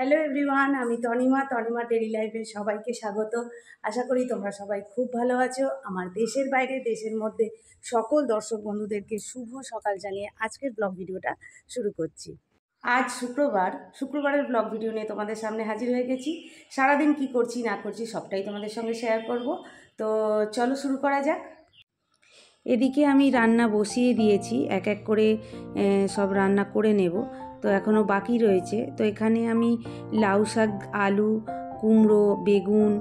Hello everyone, আমি Tanima daily লাইফে সবাইকে স্বাগত। আশা করি তোমরা সবাই খুব ভালো আছো। আমার দেশের বাইরে দেশের মধ্যে সকল দর্শক বন্ধুদেরকে শুভ সকাল জানিয়ে আজকের ব্লগ ভিডিওটা শুরু করছি। আজ শুক্রবারের ব্লগ ভিডিও নিয়ে তোমাদের সামনে হাজির হয়ে গেছি। সারাদিন কি করছি না করছি সবটাই তোমাদের সঙ্গে শেয়ার করব। তো চলো শুরু করা যাক। এদিকে আমি রান্না বসিয়ে দিয়েছি, এক এক করে সব রান্না করে নেব। তো এখনও বাকি রয়েছে। তো এখানে আমি লাউ শাক, আলু, কুমড়ো, বেগুন,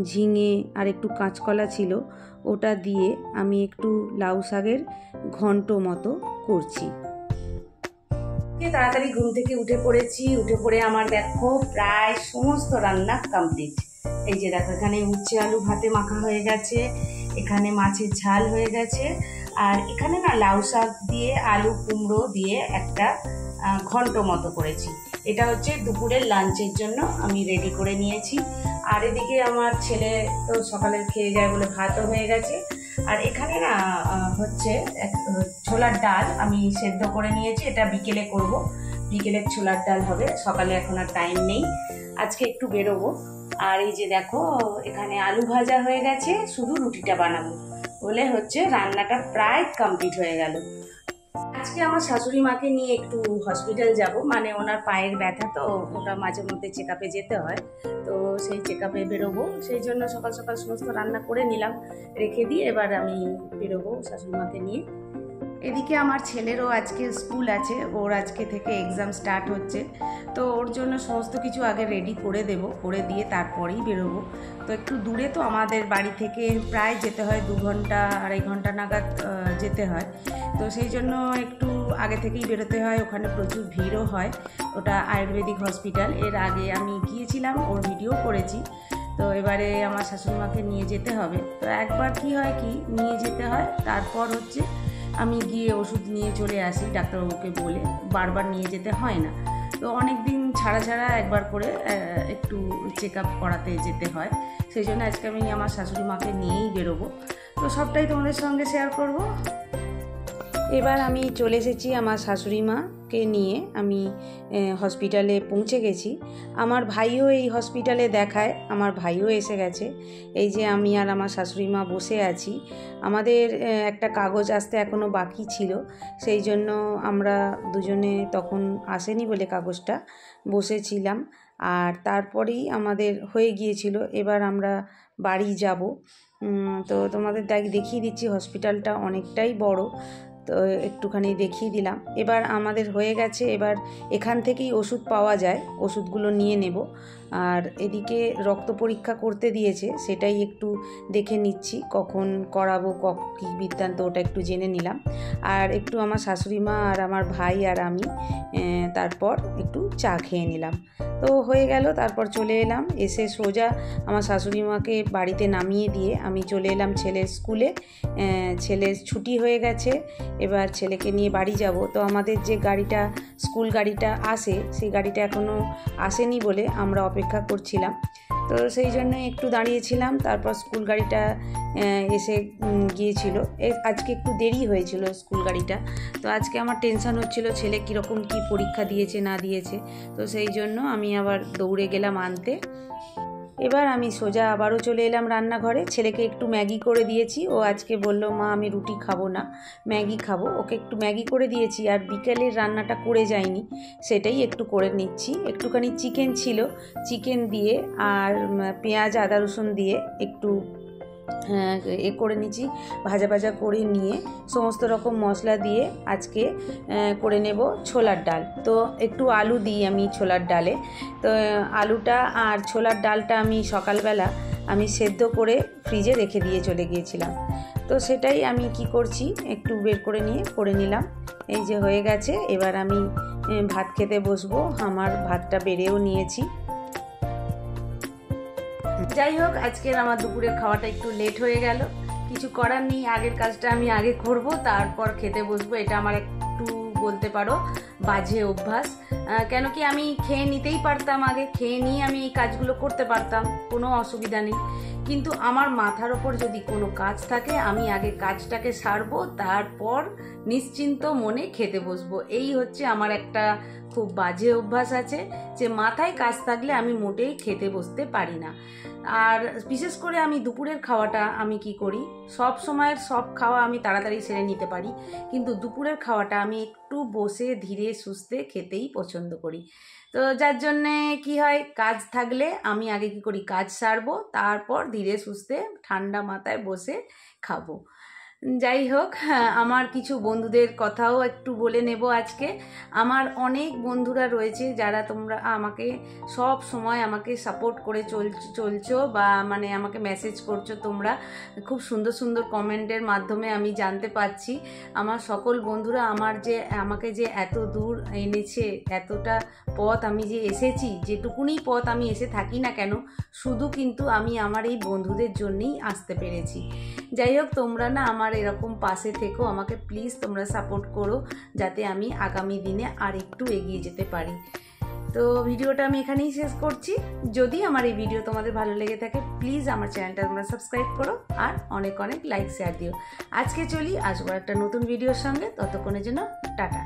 ঝিঙে আর একটু কাঁচকলা ছিল, ওটা দিয়ে আমি একটু লাউ শাকের ঘন্ট মতো করছি। তাড়াতাড়ি ঘুম থেকে উঠে পড়ে আমার দেখো প্রায় সমস্ত রান্না কমপ্লিট। এই যে দেখো, এখানে উচ্ছে আলু ভাতে মাখা হয়ে গেছে, এখানে মাছের ঝাল হয়ে গেছে, আর এখানে না লাউ শাক দিয়ে আলু কুমড়ো দিয়ে একটা ঘন্ট মতো করেছি। এটা হচ্ছে দুপুরের লাঞ্চের জন্য আমি রেডি করে নিয়েছি। আর এদিকে আমার ছেলে তো সকালে খেয়ে যায় বলে ভাতও হয়ে গেছে। আর এখানে না হচ্ছে ছোলার ডাল আমি সেদ্ধ করে নিয়েছি, এটা বিকেলে করব। বিকেলের ছোলার ডাল হবে, সকালে এখন আর টাইম নেই, আজকে একটু বেরোবো। আর এই যে দেখো, এখানে আলু ভাজা হয়ে গেছে, শুধু রুটিটা বানাবো বলে হচ্ছে রান্নাটা প্রায় কমপ্লিট হয়ে গেল। আজকে আমার শাশুড়ি মাকে নিয়ে একটু হসপিটাল যাব, মানে ওনার পায়ের ব্যথা, তো ওটা মাঝে মধ্যে চেক আপে যেতে হয়। তো সেই চেক আপে বেরোবো, সেই জন্য সকাল সকাল সমস্ত রান্না করে নিলাম, রেখে দিয়ে এবার আমি বেরোবো শাশুড়ি মাকে নিয়ে। এদিকে আমার ছেলেরও আজকে স্কুল আছে, ওর আজকে থেকে এক্সাম স্টার্ট হচ্ছে। তো ওর জন্য সমস্ত কিছু আগে রেডি করে দেব, করে দিয়ে তারপরেই বেরোবো। তো একটু দূরে তো আমাদের বাড়ি থেকে প্রায় যেতে হয় 2 ঘন্টা 2.5 ঘন্টা নাগাদ যেতে হয়। তো সেই জন্য একটু আগে থেকেই বেরোতে হয়, ওখানে প্রচুর ভিড়ও হয়। ওটা আয়ুর্বেদিক হসপিটাল, এর আগে আমি গিয়েছিলাম, ওর ভিডিও করেছি। তো এবারে আমার শাশুড়িমাকে নিয়ে যেতে হবে। তো একবার কি হয় কি নিয়ে যেতে হয়, তারপর হচ্ছে আমি গিয়ে ওষুধ নিয়ে চলে আসি ডাক্তারবাবুকে বলে, বারবার নিয়ে যেতে হয় না। তো অনেক দিন ছাড়া ছাড়া একবার করে একটু চেক আপ করাতে যেতে হয়। সেই জন্য আজকে আমি আমার শাশুড়ি মাকে নিয়েই বেরোবো। তো সবটাই তোমাদের সঙ্গে শেয়ার করব। এবার আমি চলে এসেছি আমার শাশুড়ি মাকে নিয়ে, আমি হসপিটালে পৌঁছে গেছি। আমার ভাইও এই হসপিটালে দেখায়, আমার ভাইও এসে গেছে। এই যে আমি আর আমার শাশুড়ি মা বসে আছি। আমাদের একটা কাগজ আসতে এখনও বাকি ছিল, সেই জন্য আমরা দুজনে তখন আসেনি বলে কাগজটা বসেছিলাম। আর তারপরেই আমাদের হয়ে গিয়েছিল, এবার আমরা বাড়ি যাব। তো তোমাদের দেখিয়ে দিচ্ছি, হসপিটালটা অনেকটাই বড়, তো একটুখানি দেখিয়ে দিলাম। এবার আমাদের হয়ে গেছে, এবার এখান থেকেই ওষুধ পাওয়া যায়, ওষুধগুলো নিয়ে নেব। আর এদিকে রক্ত পরীক্ষা করতে দিয়েছে, সেটাই একটু দেখে নিচ্ছি, কখন করাবো, কী বৃত্তান্ত, ওটা একটু জেনে নিলাম। আর একটু আমার শাশুড়ি মা আর আমার ভাই আর আমি তারপর একটু চা খেয়ে নিলাম। তো হয়ে গেল, তারপর চলে এলাম, এসে সোজা আমার শাশুড়ি মাকে বাড়িতে নামিয়ে দিয়ে আমি চলে এলাম ছেলের স্কুলে। ছেলের ছুটি হয়ে গেছে, এবার ছেলেকে নিয়ে বাড়ি যাব। তো আমাদের যে গাড়িটা, স্কুল গাড়িটা আসে, সেই গাড়িটা এখনও আসেনি বলে আমরা অপেক্ষা করছিলাম। তো সেই জন্য একটু দাঁড়িয়েছিলাম, তারপর স্কুল গাড়িটা এসে গিয়েছিল। আজকে একটু দেরি হয়েছিল স্কুল গাড়িটা। তো আজকে আমার টেনশান হচ্ছিল ছেলে কীরকম কী পরীক্ষা দিয়েছে না দিয়েছে, তো সেই জন্য আমি আবার দৌড়ে গেলাম আনতে। এবার আমি সোজা আবারও চলে এলাম রান্নাঘরে, ছেলেকে একটু ম্যাগি করে দিয়েছি। ও আজকে বলল, মা আমি রুটি খাবো না, ম্যাগি খাবো। ওকে একটু ম্যাগি করে দিয়েছি, আর বিকেলের রান্নাটা করে যায়নি, সেটাই একটু করে নিচ্ছি। একটুখানি চিকেন ছিল, চিকেন দিয়ে আর পেঁয়াজ আদা রসুন দিয়ে একটু করে নিচ্ছি, ভাজা ভাজা করে নিয়ে সমস্ত রকম মশলা দিয়ে আজকে করে নেব ছোলার ডাল। তো একটু আলু দিই আমি ছোলার ডালে। তো আলুটা আর ছোলার ডালটা আমি সকালবেলা আমি সেদ্ধ করে ফ্রিজে রেখে দিয়ে চলে গিয়েছিলাম। তো সেটাই আমি কি করছি, একটু বের করে নিয়ে করে নিলাম। এই যে হয়ে গেছে, এবার আমি ভাত খেতে বসবো। আমার ভাতটা বেড়েও নিয়েছি। যাই হোক, আজকের আমার দুপুরের খাওয়াটা একটু লেট হয়ে গেল, কিছু করার নেই, আগের কাজটা আমি আগে করব, তারপর খেতে বসবো। এটা আমার একটু বলতে পারো বাজে অভ্যাস। কেন কি আমি খেয়ে নিতেই পারতাম, আগে খেয়ে নিয়ে আমি এই কাজগুলো করতে পারতাম, কোনো অসুবিধা নেই। কিন্তু আমার মাথার ওপর যদি কোনো কাজ থাকে, আমি আগে কাজটাকে সারবো, তারপর নিশ্চিন্ত মনে খেতে বসবো। এই হচ্ছে আমার একটা খুব বাজে অভ্যাস আছে যে মাথায় কাজ থাকলে আমি মোটেই খেতে বসতে পারি না। আর বিশেষ করে আমি দুপুরের খাওয়াটা আমি কি করি, সব সময়ের সব খাওয়া আমি তাড়াতাড়ি সেরে নিতে পারি, কিন্তু দুপুরের খাওয়াটা আমি একটু বসে ধীরে সুস্থে খেতেই পছন্দ করি। তো যার জন্যে কি হয়, কাজ থাকলে আমি আগে কি করি, কাজ সারবো, তারপর ধীরে সুস্থে ঠান্ডা মাথায় বসে খাবো। যাই হোক, আমার কিছু বন্ধুদের কথাও একটু বলে নেব আজকে। আমার অনেক বন্ধুরা রয়েছে যারা তোমরা আমাকে সব সময় আমাকে সাপোর্ট করে চলছো বা মানে আমাকে মেসেজ করছো, তোমরা খুব সুন্দর সুন্দর কমেন্টের মাধ্যমে আমি জানতে পাচ্ছি আমার সকল বন্ধুরা আমাকে যে এত দূর এনেছে, এতটা পথ আমি যে এসেছি, যেটুকুনি পথ আমি এসে থাকি না কেন, শুধু কিন্তু আমি আমার এই বন্ধুদের জন্যই আসতে পেরেছি। যাই হোক, তোমরা না আমার এরকম পাশে থেকো, আমাকে প্লিজ তোমরা সাপোর্ট করো যাতে আমি আগামী দিনে আর একটু এগিয়ে যেতে পারি। তো ভিডিওটা আমি এখানেই শেষ করছি। যদি আমার এই ভিডিও তোমাদের ভালো লেগে থাকে প্লিজ আমার চ্যানেলটা তোমরা সাবস্ক্রাইব করো আর অনেক অনেক লাইক শেয়ার দিও। আজকে চলি, আসবো একটা নতুন ভিডিওর সঙ্গে, ততক্ষণের জন্য টাটা।